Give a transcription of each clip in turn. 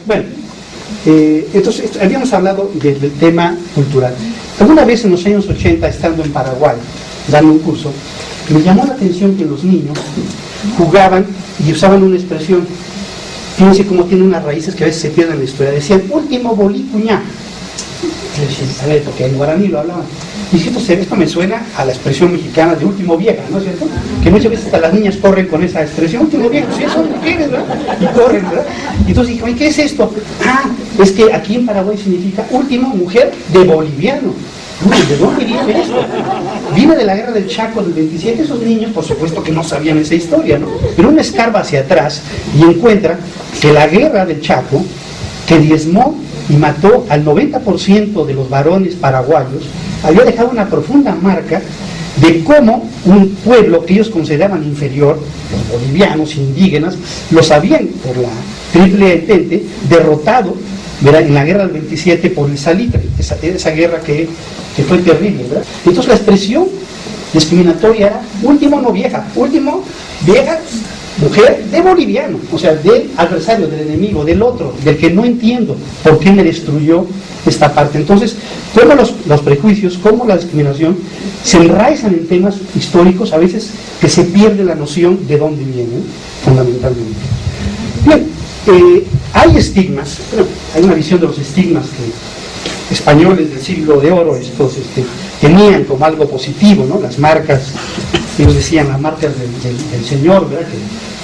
Bueno, entonces habíamos hablado del tema cultural. Alguna vez en los años 80, estando en Paraguay, dando un curso, me llamó la atención que los niños jugaban y usaban una expresión. Fíjense cómo tiene unas raíces que a veces se pierden en la historia. Decían, último bolicuñá. A ver, porque en guaraní lo hablaban. Y esto me suena a la expresión mexicana de último vieja, ¿no es cierto? Que muchas veces hasta las niñas corren con esa expresión, último vieja, sí, son mujeres, ¿verdad? Y corren, ¿verdad? Y entonces dije, ¿qué es esto? Ah, es que aquí en Paraguay significa último mujer de boliviano. ¿De dónde viene esto? Viene de la guerra del Chaco del 27. Esos niños, por supuesto que no sabían esa historia, ¿no? Pero uno escarba hacia atrás y encuentra que la guerra del Chaco, que diezmó y mató al 90% de los varones paraguayos, había dejado una profunda marca de cómo un pueblo que ellos consideraban inferior, los bolivianos, indígenas, los habían, por la triple entente, derrotado, ¿verdad?, en la guerra del 27 por el salitre, esa guerra que fue terrible, ¿verdad? Entonces la expresión discriminatoria era último no vieja, último vieja mujer de boliviano, o sea, del adversario, del enemigo, del otro, del que no entiendo por qué me destruyó esta parte. Entonces, cómo los prejuicios, cómo la discriminación se enraizan en temas históricos, a veces que se pierde la noción de dónde vienen, fundamentalmente. Bien, hay estigmas, bueno, hay una visión de los estigmas que españoles del siglo de oro estos tenían como algo positivo, ¿no? Las marcas, ellos decían las marcas del Señor, ¿verdad?,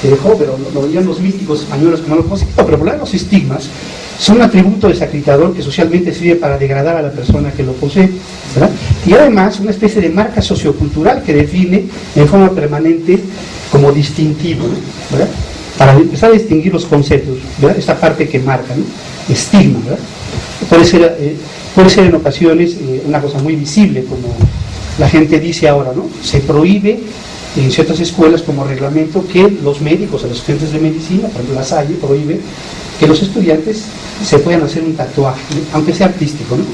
que dejó, pero lo veían los místicos españoles como algo positivo. Pero por lo los estigmas son un atributo desacreditador que socialmente sirve para degradar a la persona que lo posee, ¿verdad? Y además una especie de marca sociocultural que define en forma permanente como distintivo, ¿verdad?, para empezar a distinguir los conceptos, ¿verdad?, esta parte que marca, ¿no?, estigma, ¿verdad? Puede ser en ocasiones una cosa muy visible, como la gente dice ahora, ¿no? Se prohíbe en ciertas escuelas como reglamento que los médicos, los estudiantes de medicina, por ejemplo la Salle, prohíbe que los estudiantes se puedan hacer un tatuaje, ¿no?, aunque sea artístico, ¿no?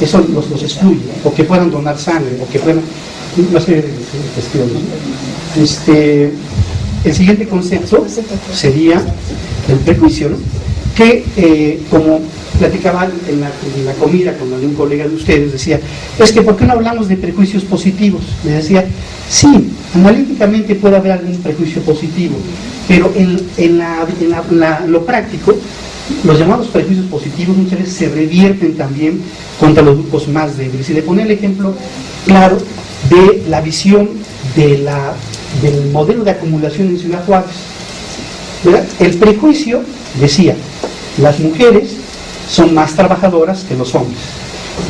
Eso los excluye, o que puedan donar sangre, o que puedan, una serie de cuestiones, ¿no? El siguiente concepto sería el prejuicio, ¿no?, que como platicaba en la comida con un colega de ustedes, decía, es que ¿por qué no hablamos de prejuicios positivos? Me decía, sí, analíticamente puede haber algún prejuicio positivo, pero en lo práctico, los llamados prejuicios positivos muchas veces se revierten también contra los grupos más débiles. Y le ponía el ejemplo claro de la visión del modelo de acumulación en Ciudad Juárez, ¿verdad? El prejuicio decía, las mujeres son más trabajadoras que los hombres.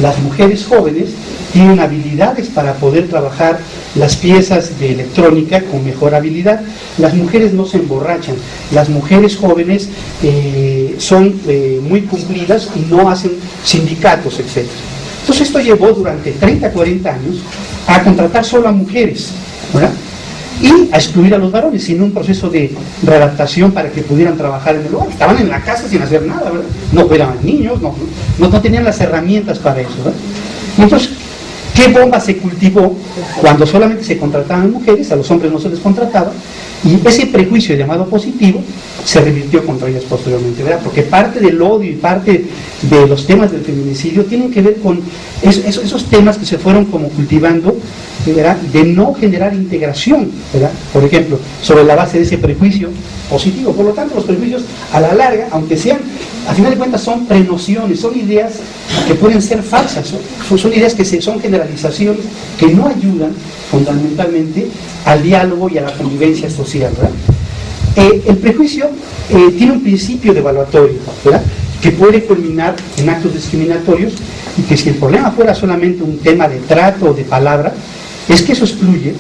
Las mujeres jóvenes tienen habilidades para poder trabajar las piezas de electrónica con mejor habilidad. Las mujeres no se emborrachan. Las mujeres jóvenes son muy cumplidas y no hacen sindicatos, etc. Entonces esto llevó durante 30, 40 años a contratar solo a mujeres, ¿verdad?, y a excluir a los varones, sin un proceso de readaptación para que pudieran trabajar en el hogar. Estaban en la casa sin hacer nada, ¿verdad? No cuidaban niños, no tenían las herramientas para eso, ¿verdad? Y entonces, ¿qué bomba se cultivó cuando solamente se contrataban mujeres? A los hombres no se les contrataba, y ese prejuicio llamado positivo se revirtió contra ellas posteriormente, ¿verdad? Porque parte del odio y parte de los temas del feminicidio tienen que ver con esos temas que se fueron como cultivando, ¿verdad?, de no generar integración, ¿verdad?, por ejemplo, sobre la base de ese prejuicio positivo. Por lo tanto, los prejuicios a la larga, aunque sean, a final de cuentas son prenociones, son ideas que pueden ser falsas, ¿no? Son ideas que son generalizaciones que no ayudan fundamentalmente al diálogo y a la convivencia social, ¿verdad? El prejuicio tiene un principio devaluatorio, ¿verdad?, que puede culminar en actos discriminatorios, y que si el problema fuera solamente un tema de trato o de palabra, es que eso excluye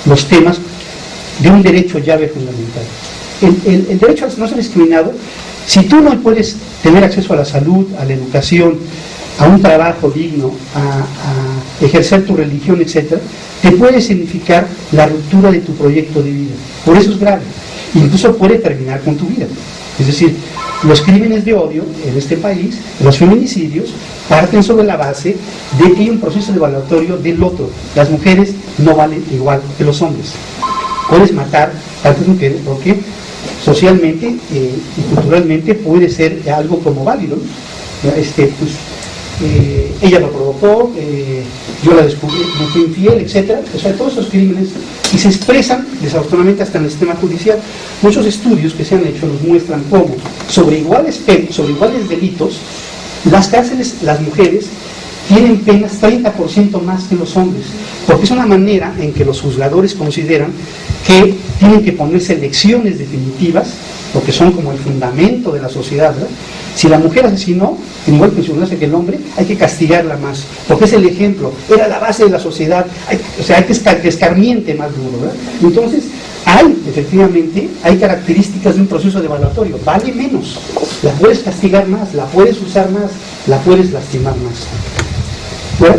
los temas de un derecho llave fundamental. El derecho a no ser discriminado, si tú no puedes tener acceso a la salud, a la educación, a un trabajo digno, a ejercer tu religión, etc., te puede significar la ruptura de tu proyecto de vida. Por eso es grave. Incluso puede terminar con tu vida. Es decir, los crímenes de odio en este país, los feminicidios, parten sobre la base de que hay un proceso evaluatorio del otro. Las mujeres no valen igual que los hombres. Puedes matar a tantas mujeres porque socialmente y culturalmente puede ser algo como válido, ¿no? Ella lo provocó, yo la descubrí, me fui infiel, etcétera. O sea, todos esos crímenes, y se expresan desafortunadamente hasta en el sistema judicial. Muchos estudios que se han hecho nos muestran cómo sobre iguales delitos, las cárceles, las mujeres tienen penas 30% más que los hombres, porque es una manera en que los juzgadores consideran que tienen que ponerse lecciones definitivas, porque son como el fundamento de la sociedad, ¿verdad? Si la mujer asesinó, en igual que el hombre, hay que castigarla más, porque es el ejemplo, era la base de la sociedad, hay que escarmiente más duro, ¿verdad? Entonces, efectivamente, hay características de un proceso evaluatorio, vale menos, la puedes castigar más, la puedes usar más, la puedes lastimar más. Bueno,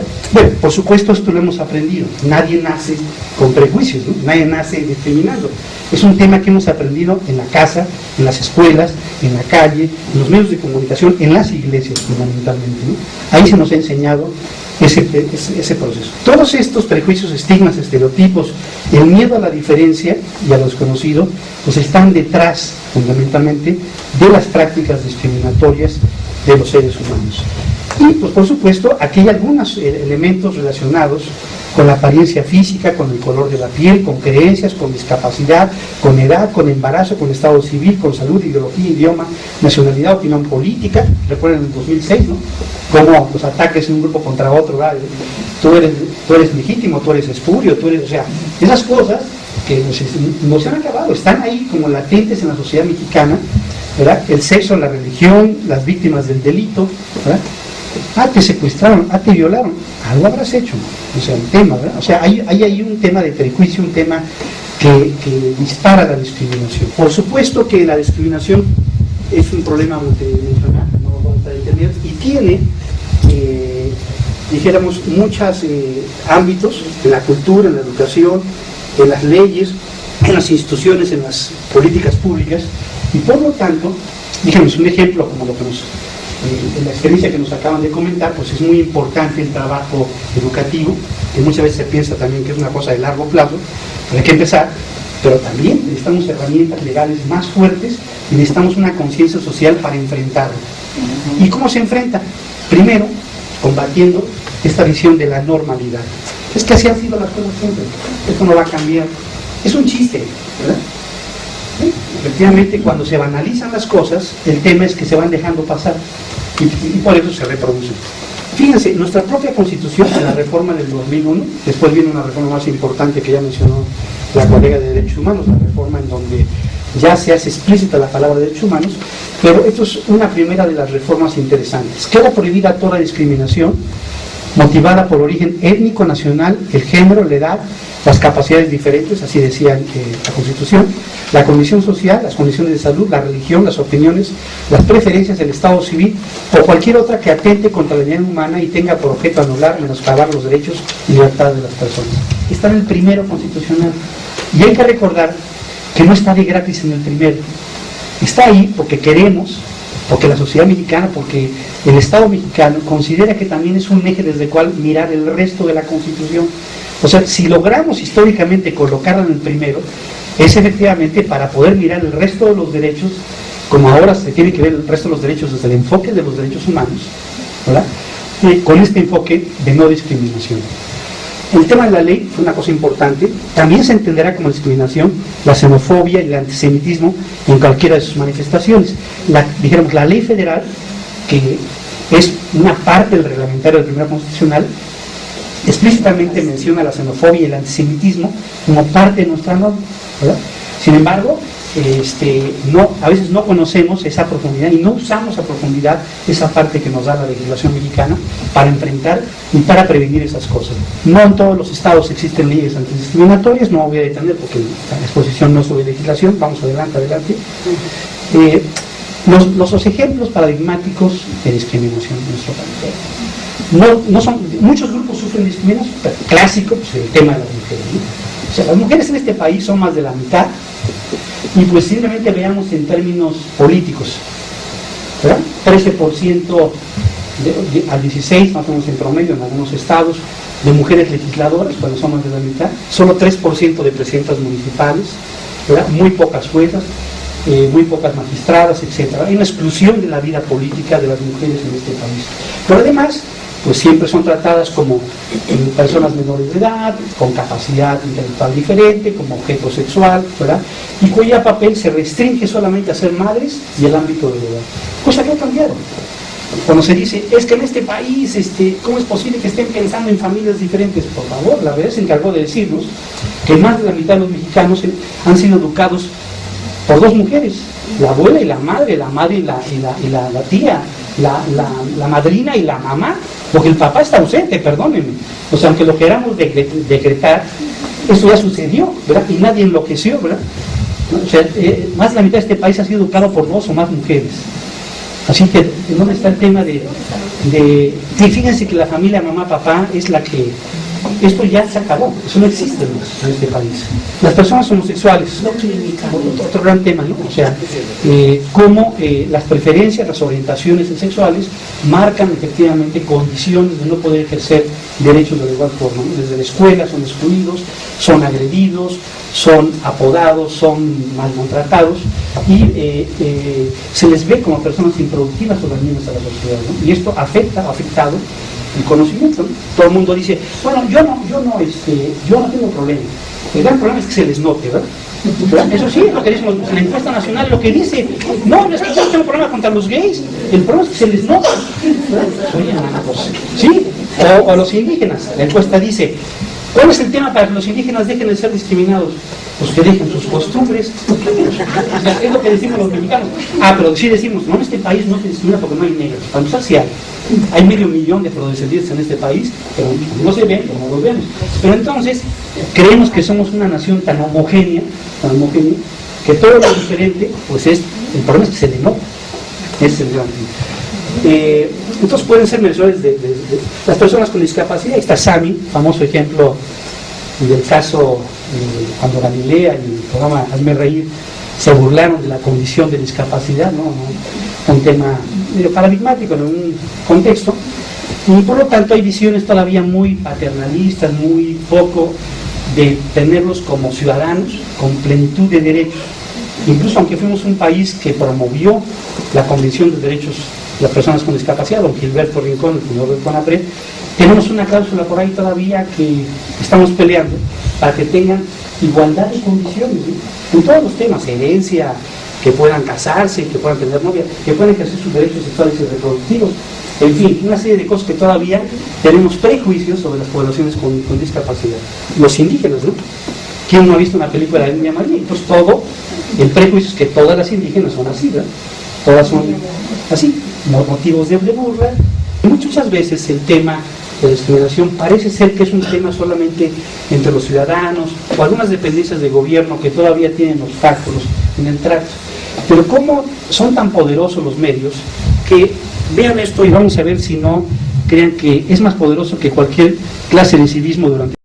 por supuesto esto lo hemos aprendido, nadie nace con prejuicios, ¿no? Nadie nace discriminando. Es un tema que hemos aprendido en la casa, en las escuelas, en la calle, en los medios de comunicación, en las iglesias fundamentalmente, ¿no? Ahí se nos ha enseñado ese proceso. Todos estos prejuicios, estigmas, estereotipos, el miedo a la diferencia y a lo desconocido, pues están detrás fundamentalmente de las prácticas discriminatorias de los seres humanos. Y pues por supuesto aquí hay algunos elementos relacionados con la apariencia física, con el color de la piel, con creencias, con discapacidad, con edad, con embarazo, con estado civil, con salud, ideología, idioma, nacionalidad, opinión política. Recuerden en el 2006, ¿no? Como los ataques en un grupo contra otro, ¿verdad? Tú eres legítimo, tú eres espurio, o sea, esas cosas que no se han acabado, están ahí como latentes en la sociedad mexicana, ¿verdad? El sexo, la religión, las víctimas del delito, ¿verdad? Te secuestraron, te violaron, algo habrás hecho, o sea, un tema, ¿verdad? O sea, hay ahí un tema de prejuicio, un tema que dispara la discriminación. Por supuesto que la discriminación es un problema multidimensional, no lo vamos a entender, y tiene, dijéramos, muchos ámbitos, en la cultura, en la educación, en las leyes, en las instituciones, en las políticas públicas, y por lo tanto, dijéramos, un ejemplo como lo que en la experiencia que nos acaban de comentar, pues es muy importante el trabajo educativo, que muchas veces se piensa también que es una cosa de largo plazo, pero hay que empezar, pero también necesitamos herramientas legales más fuertes y necesitamos una conciencia social para enfrentarlo. ¿Y cómo se enfrenta? Primero, combatiendo esta visión de la normalidad. Es que así han sido las cosas siempre, esto no va a cambiar. Es un chiste, ¿verdad? ¿Sí? Efectivamente, cuando se banalizan las cosas, el tema es que se van dejando pasar y por eso se reproducen. Fíjense, nuestra propia Constitución, en la reforma del 2001, después viene una reforma más importante que ya mencionó la colega de Derechos Humanos, la reforma en donde ya se hace explícita la palabra derechos humanos, pero esto es una primera de las reformas interesantes. Queda prohibida toda discriminación motivada por origen étnico, nacional, el género, la edad, las capacidades diferentes, así decía la Constitución, la condición social, las condiciones de salud, la religión, las opiniones, las preferencias del Estado civil o cualquier otra que atente contra la dignidad humana y tenga por objeto anular, menoscabar los derechos y libertades de las personas. Está en el primero constitucional. Y hay que recordar que no está de gratis en el primero. Está ahí porque queremos, porque la sociedad mexicana, porque el Estado mexicano considera que también es un eje desde el cual mirar el resto de la Constitución. O sea, si logramos históricamente colocarla en el primero, es efectivamente para poder mirar el resto de los derechos, como ahora se tiene que ver el resto de los derechos desde el enfoque de los derechos humanos, ¿verdad? Con este enfoque de no discriminación. El tema de la ley fue una cosa importante, también se entenderá como discriminación la xenofobia y el antisemitismo en cualquiera de sus manifestaciones. Dijéramos, la ley federal, que es una parte del reglamentario del primero constitucional, explícitamente menciona la xenofobia y el antisemitismo como parte de nuestra norma, ¿verdad? Sin embargo, a veces no conocemos esa profundidad y no usamos a profundidad esa parte que nos da la legislación mexicana para enfrentar y para prevenir esas cosas. No en todos los estados existen leyes antidiscriminatorias, no voy a detener porque la exposición no es sobre legislación, vamos adelante. Los ejemplos paradigmáticos de discriminación en nuestro país. No son, muchos grupos sufren discriminación, pero clásico, pues el tema de las mujeres, ¿no? O sea, las mujeres en este país son más de la mitad, y pues simplemente veamos en términos políticos, ¿verdad? 13% al 16%, más o menos en promedio en algunos estados, de mujeres legisladoras, cuando son más de la mitad, solo 3% de presidentas municipales, ¿verdad? Muy pocas juezas, muy pocas magistradas, etc. Hay una exclusión de la vida política de las mujeres en este país. Pero además, pues siempre son tratadas como personas menores de edad, con capacidad intelectual diferente, como objeto sexual, ¿verdad? Y cuyo papel se restringe solamente a ser madres y el ámbito de edad. Cosa que ha cambiado. Cuando se dice, es que en este país, ¿cómo es posible que estén pensando en familias diferentes? Por favor, la verdad se encargó de decirnos que más de la mitad de los mexicanos han sido educados por dos mujeres, la abuela y la madre y la tía, la madrina y la mamá, porque el papá está ausente, perdónenme. O sea, aunque lo queramos decretar, eso ya sucedió, ¿verdad? Y nadie enloqueció, ¿verdad? O sea, más de la mitad de este país ha sido educado por dos o más mujeres. Así que, ¿dónde está el tema fíjense que la familia mamá-papá es la que... Esto ya se acabó, eso no existe más en este país. Las personas homosexuales, otro gran tema, ¿no? O sea, cómo las preferencias, las orientaciones sexuales marcan efectivamente condiciones de no poder ejercer derechos de la igual forma, ¿no? Desde la escuela son excluidos, son agredidos, son apodados, son mal maltratados y se les ve como personas improductivas o dañinas a la sociedad, ¿no? Y esto ha afectado el conocimiento, ¿no? Todo el mundo dice, bueno, yo no tengo problema. El gran problema es que se les note, ¿verdad? Eso sí, lo que decimos, la encuesta nacional lo que dice, no es que yo no tengo problema contra los gays, el problema es que se les nota, ¿sí? O a los indígenas, la encuesta dice, ¿cuál es el tema para que los indígenas dejen de ser discriminados? Pues que dejen sus costumbres. O sea, es lo que decimos los mexicanos. Pero sí decimos, no, en este país no se discrimina porque no hay negros. Cuando está, sí hay. Hay 500,000 de afrodescendientes en este país, pero no se ven como los vemos. Pero entonces, creemos que somos una nación tan homogénea, que todo lo diferente, pues el problema es que se denota. Ese es el gran tema. Entonces pueden ser merecedores de las personas con discapacidad. Ahí está Sami, famoso ejemplo del caso cuando Galilea y el programa Hazme Reír se burlaron de la condición de discapacidad, ¿no? Un tema paradigmático en un contexto, y por lo tanto hay visiones todavía muy paternalistas, muy poco de tenerlos como ciudadanos con plenitud de derechos. Incluso aunque fuimos un país que promovió la Convención de Derechos de las Personas con Discapacidad, don Gilberto Rincón, el señor del CONAPRED, tenemos una cláusula por ahí todavía que estamos peleando para que tengan igualdad de condiciones, ¿sí? En todos los temas, herencia, que puedan casarse, que puedan tener novia, que puedan ejercer sus derechos sexuales y reproductivos, en fin, una serie de cosas que todavía tenemos prejuicios sobre las poblaciones con discapacidad. Los indígenas, ¿no? ¿Quién no ha visto una película de India María? Pues todo, el prejuicio es que todas las indígenas son así, ¿verdad? Todas son así, motivos de burla. Muchas veces el tema de discriminación parece ser que es un tema solamente entre los ciudadanos o algunas dependencias de gobierno que todavía tienen obstáculos en el trato. Pero cómo son tan poderosos los medios que vean esto y vamos a ver si no crean que es más poderoso que cualquier clase de civismo durante